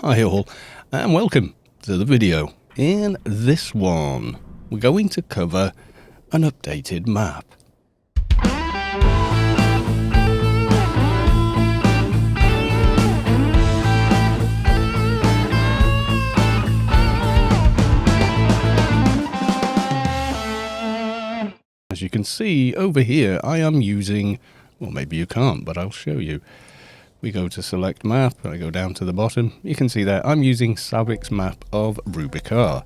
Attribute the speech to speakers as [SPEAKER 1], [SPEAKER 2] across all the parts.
[SPEAKER 1] Hi all, and welcome to the video. In this one, we're going to cover an updated map. As you can see over here, I am using, well, maybe you can't, but I'll show you. We go to select map, I go down to the bottom. You can see there I'm using Saavick's map of Rubi-Ka,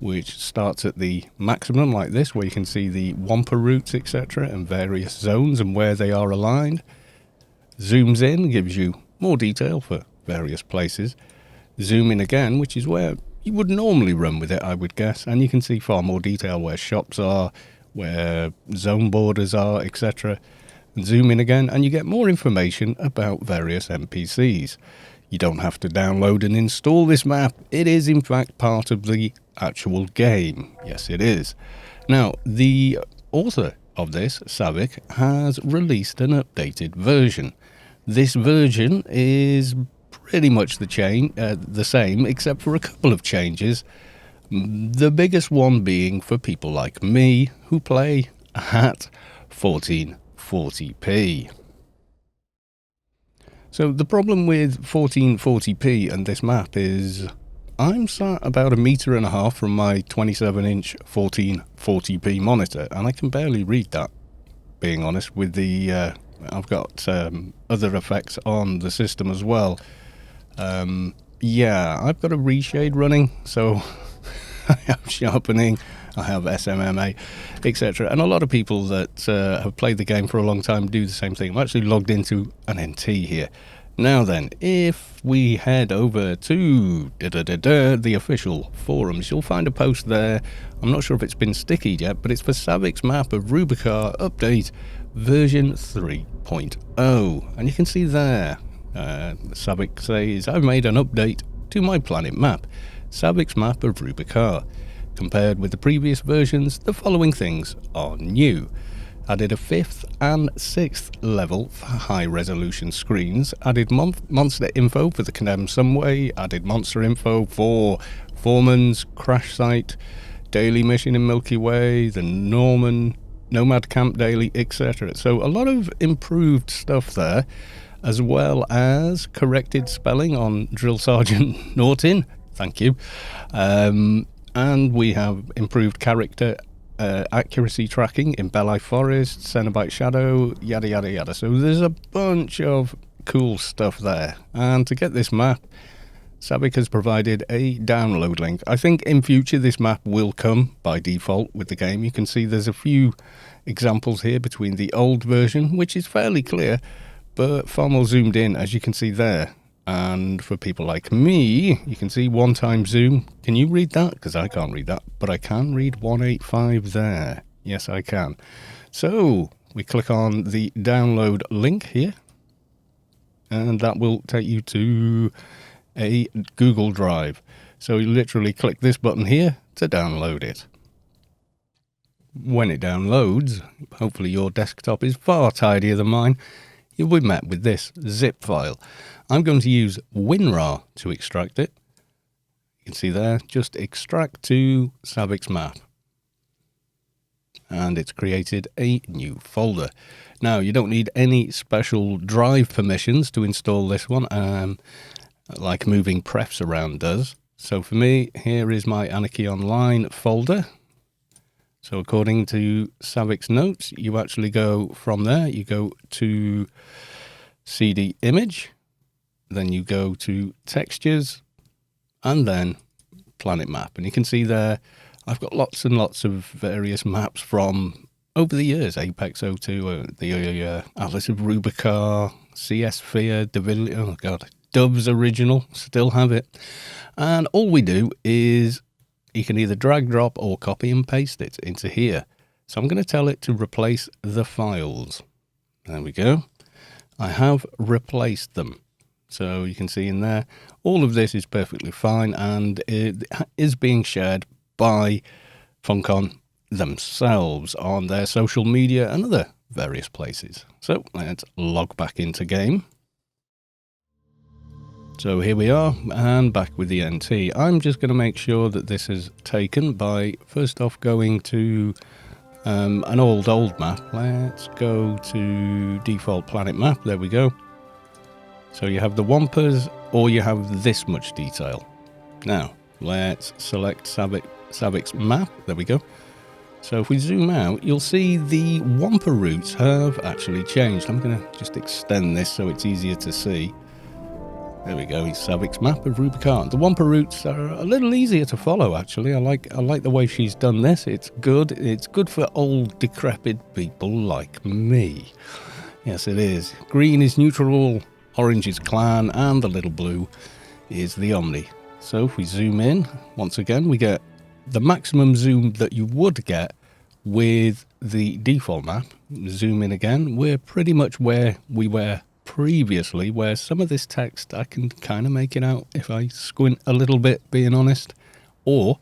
[SPEAKER 1] which starts at the maximum like this, where you can see the Wampa routes, etc., and various zones and where they are aligned. Zooms in, gives you more detail for various places. Zoom in again, which is where you would normally run with it, I would guess, and you can see far more detail where shops are, where zone borders are, etc. Zoom in again and you get more information about various NPCs. You don't have to download and install this map. It is in fact part of the actual game. Yes, it is. Now, the author of this, Saavick, has released an updated version. This version is pretty much the same, except for a couple of changes. The biggest one being for people like me who play at 1440p. So the problem with 1440p and this map is I'm sat about 1.5 meters from my 27-inch 1440p monitor, and I can barely read that, being honest, with the I've got other effects on the system as well. Yeah, I've got a reshade running, so I have sharpening, I have SMMA, etc. And a lot of people that have played the game for a long time do the same thing. I'm actually logged into an NT here. Now then, if we head over to the official forums, you'll find a post there. I'm not sure if it's been stickied yet, but it's for Saavick's map of Rubi-Ka update version 3.0. And you can see there, Saavick says, I've made an update to my planet map, Saavick's map of Rubi-Ka. Compared with the previous versions, the following things are new. Added a 5th and 6th level for high-resolution screens. Added monster info for the Condemned Someway. Added monster info for Foreman's Crash Site, Daily Mission in Milky Way, the Nomad Camp Daily, etc. So a lot of improved stuff there, as well as corrected spelling on Drill Sergeant Norton. Thank you. And we have improved character accuracy tracking in Belli Forest, Cenobite Shadow, yada yada yada. So there's a bunch of cool stuff there. And to get this map, Saavick has provided a download link. I think in future this map will come by default with the game. You can see there's a few examples here between the old version, which is fairly clear, but far more zoomed in, as you can see there. And for people like me, you can see one-time zoom. Can you read that? Because I can't read that, but I can read 185 there. Yes, I can. So we click on the download link here, and that will take you to a Google Drive. So you literally click this button here to download it. When it downloads, hopefully your desktop is far tidier than mine, you'll be met with this zip file. I'm going to use WinRAR to extract it. You can see there, just extract to Saavick's map. And it's created a new folder. Now, you don't need any special drive permissions to install this one, like moving prefs around does. So for me, here is my Anarchy Online folder. So according to Saavick's notes, you actually go from there, you go to CD image, then you go to textures, and then planet map. And you can see there, I've got lots and lots of various maps from over the years, Apex 02, the Atlas of Rubi-Ka, CS Sphere, oh god, Dove's original, still have it. And all we do is you can either drag, drop, or copy and paste it into here. So I'm going to tell it to replace the files. There we go. I have replaced them. So you can see in there, all of this is perfectly fine, and it is being shared by Funcom themselves on their social media and other various places. So let's log back into game. So here we are, and back with the NT. I'm just going to make sure that this is taken by first off going to an old map. Let's go to default planet map. There we go. So you have the Wampers, or you have this much detail. Now, let's select Saavick's map. There we go. So if we zoom out, you'll see the Wamper routes have actually changed. I'm going to just extend this so it's easier to see. There we go, it's Saavick's map of Rubi-Ka. The Wamper routes are a little easier to follow, actually. I like the way she's done this. It's good. It's good for old, decrepit people like me. Yes, it is. Green is neutral, orange is clan, and the little blue is the Omni. So if we zoom in, once again, we get the maximum zoom that you would get with the default map. Zoom in again. We're pretty much where we were previously, where some of this text I can kind of make it out if I squint a little bit, being honest. Or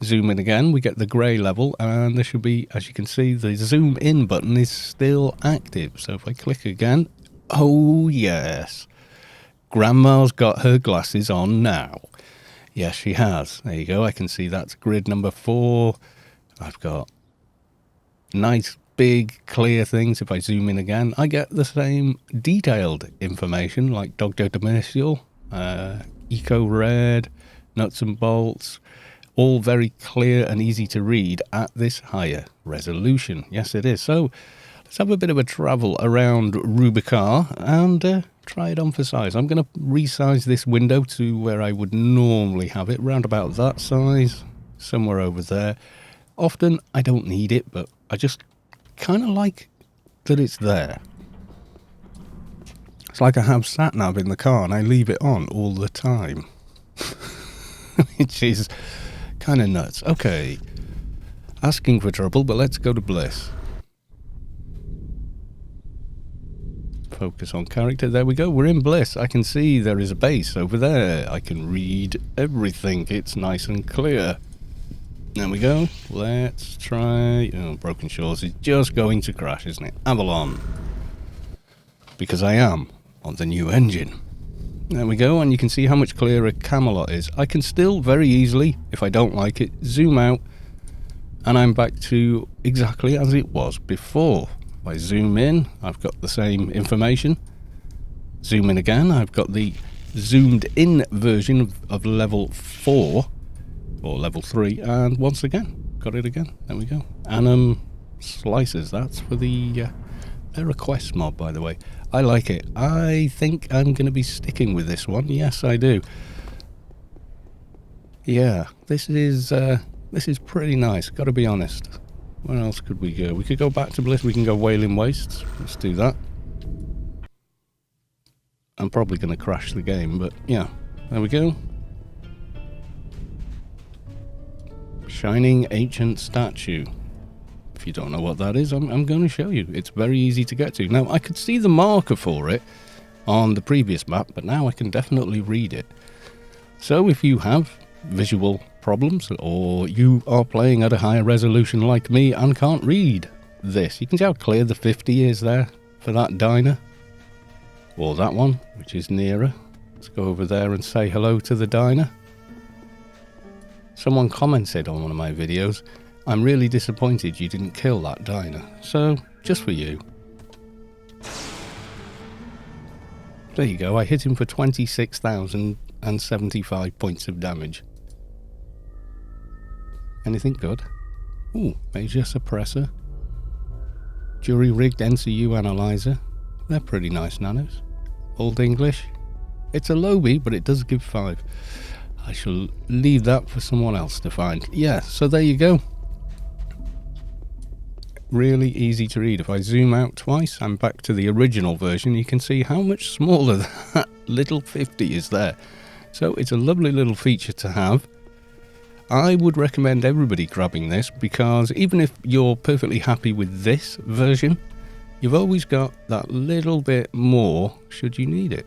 [SPEAKER 1] zoom in again, we get the grey level, and there should be, as you can see, the zoom in button is still active. So if I click again, oh yes, Grandma's got her glasses on now. Yes, she has. There you go. I can see that's grid number 4. I've got nice big clear things. If I zoom in again, I get the same detailed information like Dogdo Domicial, Eco Red, Nuts and Bolts, all very clear and easy to read at this higher resolution. Yes, it is. So let's have a bit of a travel around Rubi-Ka and try it on for size. I'm going to resize this window to where I would normally have it, round about that size, somewhere over there. Often I don't need it, but I just kind of like that it's there. It's like I have sat-nav in the car and I leave it on all the time. Which is kind of nuts. Okay, asking for trouble, but let's go to Bliss. Focus on character. There we go, we're in Bliss. I can see there is a base over there. I can read everything. It's nice and clear. There we go. Let's try... Oh, Broken Shores is just going to crash, isn't it? Avalon. Because I am on the new engine. There we go, and you can see how much clearer Camelot is. I can still very easily, if I don't like it, zoom out, and I'm back to exactly as it was before. If I zoom in, I've got the same information. Zoom in again, I've got the zoomed in version of level 4. Or level 3, and once again, got it again. There we go. Annam Slices, that's for the their request mod, by the way. I like it. I think I'm going to be sticking with this one. Yes, I do. Yeah, this is pretty nice, got to be honest. Where else could we go? We could go back to Bliss, we can go Wailing Wastes. Let's do that. I'm probably going to crash the game, but yeah, there we go. Shining Ancient Statue. If you don't know what that is, I'm going to show you. It's very easy to get to. Now, I could see the marker for it on the previous map, but now I can definitely read it. So if you have visual problems, or you are playing at a higher resolution like me and can't read this, you can see how clear the 50 is there for that diner. Or that one, which is nearer. Let's go over there and say hello to the diner. Someone commented on one of my videos, I'm really disappointed you didn't kill that diner. So, just for you. There you go, I hit him for 26,075 points of damage. Anything good? Ooh, Major Suppressor. Jury-rigged NCU Analyzer. They're pretty nice nanos. Old English. It's a lowbie, but it does give 5. I shall leave that for someone else to find. Yeah, so there you go. Really easy to read. If I zoom out twice, I'm back to the original version. You can see how much smaller that little 50 is there. So it's a lovely little feature to have. I would recommend everybody grabbing this, because even if you're perfectly happy with this version, you've always got that little bit more should you need it.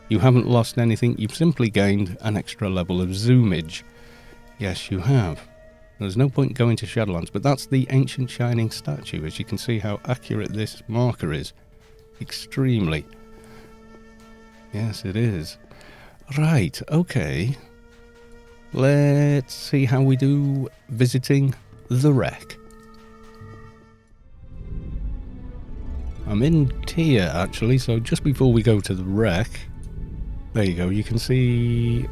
[SPEAKER 1] You haven't lost anything, you've simply gained an extra level of zoomage. Yes, you have. There's no point going to Shadowlands, but that's the Ancient Shining Statue. As you can see how accurate this marker is. Extremely. Yes, it is. Right, okay. Let's see how we do visiting the wreck. I'm in Tier, actually, so just before we go to the wreck, there you go, you can see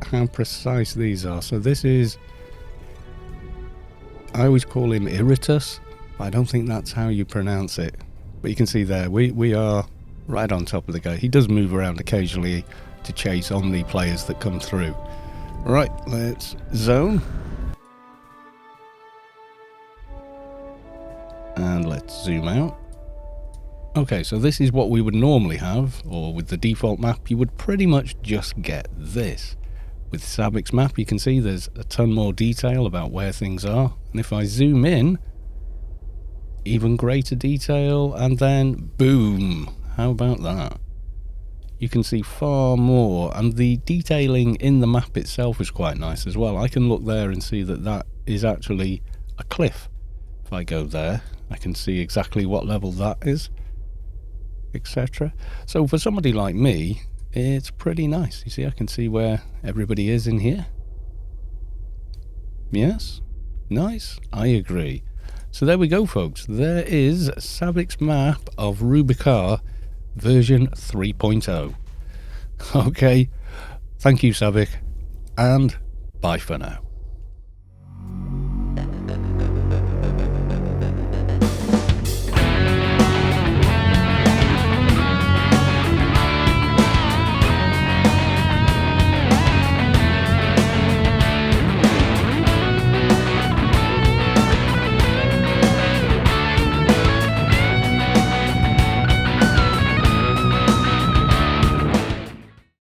[SPEAKER 1] how precise these are. So this is, I always call him Iritus, but I don't think that's how you pronounce it. But you can see there, we are right on top of the guy. He does move around occasionally to chase Omni players that come through. Right, let's zone. And let's zoom out. Okay, so this is what we would normally have, or with the default map, you would pretty much just get this. With Saavick's map, you can see there's a ton more detail about where things are. And if I zoom in, even greater detail, and then boom. How about that? You can see far more, and the detailing in the map itself is quite nice as well. I can look there and see that that is actually a cliff. If I go there, I can see exactly what level that is, etc. So for somebody like me, it's pretty nice. You see, I can see where everybody is in here. Yes? Nice? I agree. So there we go, folks. There is Saavick's map of Rubi-Ka version 3.0. Okay. Thank you, Saavick. And bye for now.